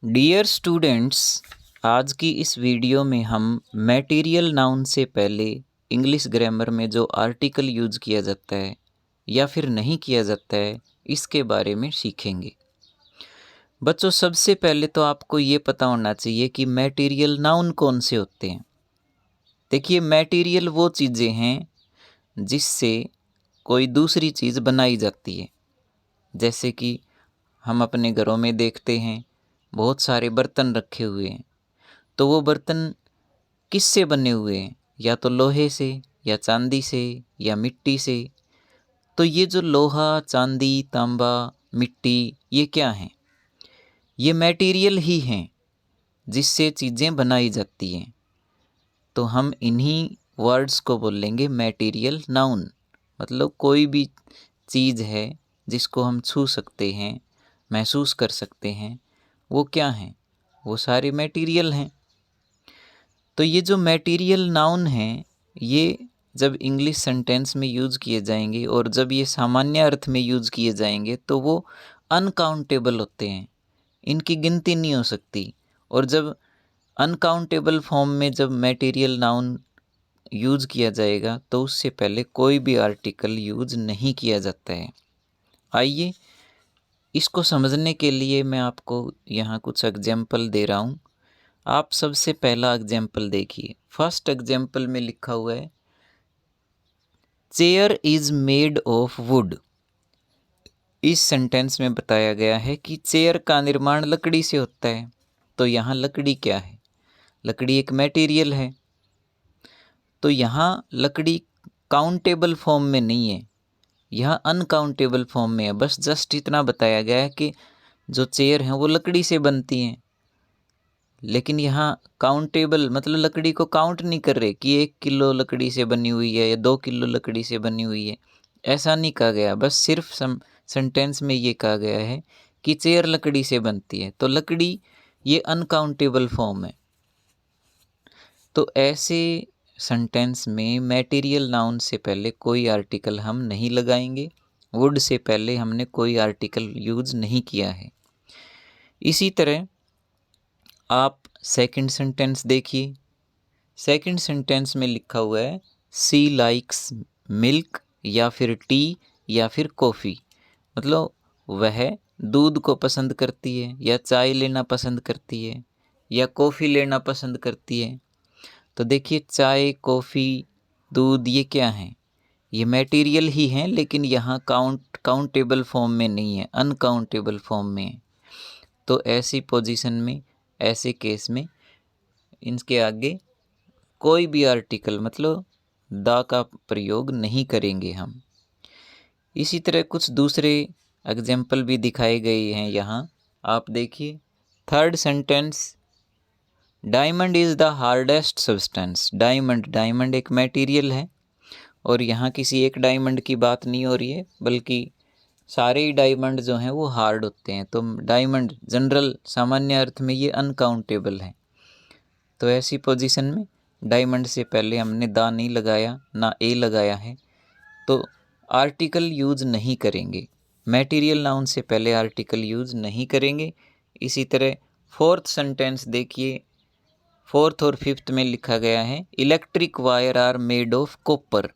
Dear students, आज की इस वीडियो में हम मैटेरियल नाउन से पहले इंग्लिश ग्रामर में जो आर्टिकल यूज किया जाता है या फिर नहीं किया जाता है इसके बारे में सीखेंगे। बच्चों, सबसे पहले तो आपको ये पता होना चाहिए कि मैटेरियल नाउन कौन से होते हैं। देखिए, मैटेरियल वो चीज़ें हैं जिससे कोई दूसरी चीज़ बनाई जाती है। जैसे कि हम अपने घरों में देखते हैं बहुत सारे बर्तन रखे हुए हैं, तो वो बर्तन किससे बने हुए हैं? या तो लोहे से, या चांदी से, या मिट्टी से। तो ये जो लोहा, चांदी, तांबा, मिट्टी, ये क्या हैं? ये मटेरियल ही हैं जिससे चीज़ें बनाई जाती हैं। तो हम इन्हीं वर्ड्स को बोलेंगे मटेरियल नाउन। मतलब कोई भी चीज़ है जिसको हम छू सकते हैं, महसूस कर सकते हैं, वो क्या हैं? वो सारे मटेरियल हैं। तो ये जो मटेरियल नाउन हैं, ये जब इंग्लिश सेंटेंस में यूज़ किए जाएंगे और जब ये सामान्य अर्थ में यूज़ किए जाएंगे तो वो अनकाउंटेबल होते हैं, इनकी गिनती नहीं हो सकती। और जब अनकाउंटेबल फॉर्म में जब मटेरियल नाउन यूज़ किया जाएगा तो उससे पहले कोई भी आर्टिकल यूज़ नहीं किया जाता है। आइए, इसको समझने के लिए मैं आपको यहाँ कुछ एग्जाम्पल दे रहा हूँ। आप सबसे पहला एग्जाम्पल देखिए। फर्स्ट एग्जाम्पल में लिखा हुआ है, chair is made of would. इस सेंटेंस में बताया गया है कि चेयर का निर्माण लकड़ी से होता है। तो यहाँ लकड़ी क्या है? लकड़ी एक मटेरियल है। तो यहाँ लकड़ी काउंटेबल फॉर्म में नहीं है, यहाँ अनकाउंटेबल फॉर्म में है। बस जस्ट इतना बताया गया है कि जो चेयर हैं वो लकड़ी से बनती हैं, लेकिन यहाँ काउंटेबल मतलब लकड़ी को काउंट नहीं कर रहे कि 1 किलो लकड़ी से बनी हुई है या 2 किलो लकड़ी से बनी हुई है। ऐसा नहीं कहा गया, बस सिर्फ सेंटेंस में ये कहा गया है कि चेयर लकड़ी से बनती है। तो लकड़ी ये अनकाउंटेबल फॉर्म है। तो ऐसे सेंटेंस में मटेरियल नाउन से पहले कोई आर्टिकल हम नहीं लगाएंगे। वुड से पहले हमने कोई आर्टिकल यूज नहीं किया है। इसी तरह आप सेकंड सेंटेंस देखिए। सेकंड सेंटेंस में लिखा हुआ है, सी लाइक्स मिल्क या फिर टी या फिर कॉफ़ी। मतलब वह दूध को पसंद करती है, या चाय लेना पसंद करती है, या कॉफ़ी लेना पसंद करती है। तो देखिए, चाय, कॉफ़ी, दूध ये क्या हैं? ये मटेरियल ही हैं, लेकिन यहाँ काउंटेबल फॉर्म में नहीं है, अनकाउंटेबल फॉर्म में है। तो ऐसी पोजीशन में, ऐसे केस में इनके आगे कोई भी आर्टिकल मतलब द का प्रयोग नहीं करेंगे हम। इसी तरह कुछ दूसरे एग्जाम्पल भी दिखाए गए हैं यहाँ, आप देखिए। Third sentence, diamond is the hardest substance. Diamond एक मटेरियल है, और यहाँ किसी एक डायमंड की बात नहीं हो रही है, बल्कि सारे ही डायमंड जो हैं वो हार्ड होते हैं। तो डायमंड जनरल सामान्य अर्थ में ये अनकाउंटेबल है। तो ऐसी पोजीशन में डायमंड से पहले हमने दा नहीं लगाया, ना ए लगाया है, तो आर्टिकल यूज नहीं करेंगे। मटेरियल नाउन से पहले आर्टिकल यूज नहीं करेंगे। इसी तरह फोर्थ सेंटेंस देखिए। फोर्थ और फिफ्थ में लिखा गया है, electric wire are made of copper,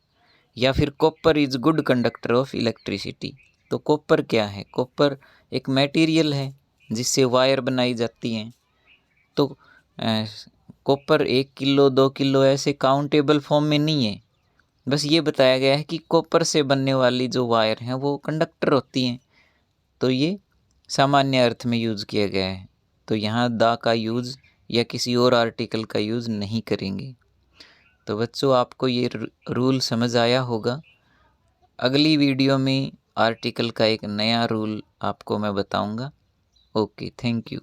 या फिर copper is good conductor of electricity. तो कॉपर क्या है? कॉपर एक मटेरियल है जिससे वायर बनाई जाती हैं। तो कॉपर 1 किलो 2 किलो ऐसे काउंटेबल फॉर्म में नहीं है। बस ये बताया गया है कि कॉपर से बनने वाली जो वायर हैं वो कंडक्टर होती हैं। तो ये सामान्य अर्थ में यूज़ किया गया है। तो यहाँ दा का यूज़ या किसी और आर्टिकल का यूज़ नहीं करेंगे। तो बच्चों, आपको ये रूल समझ आया होगा। अगली वीडियो में आर्टिकल का एक नया रूल आपको मैं बताऊंगा। Okay, thank you.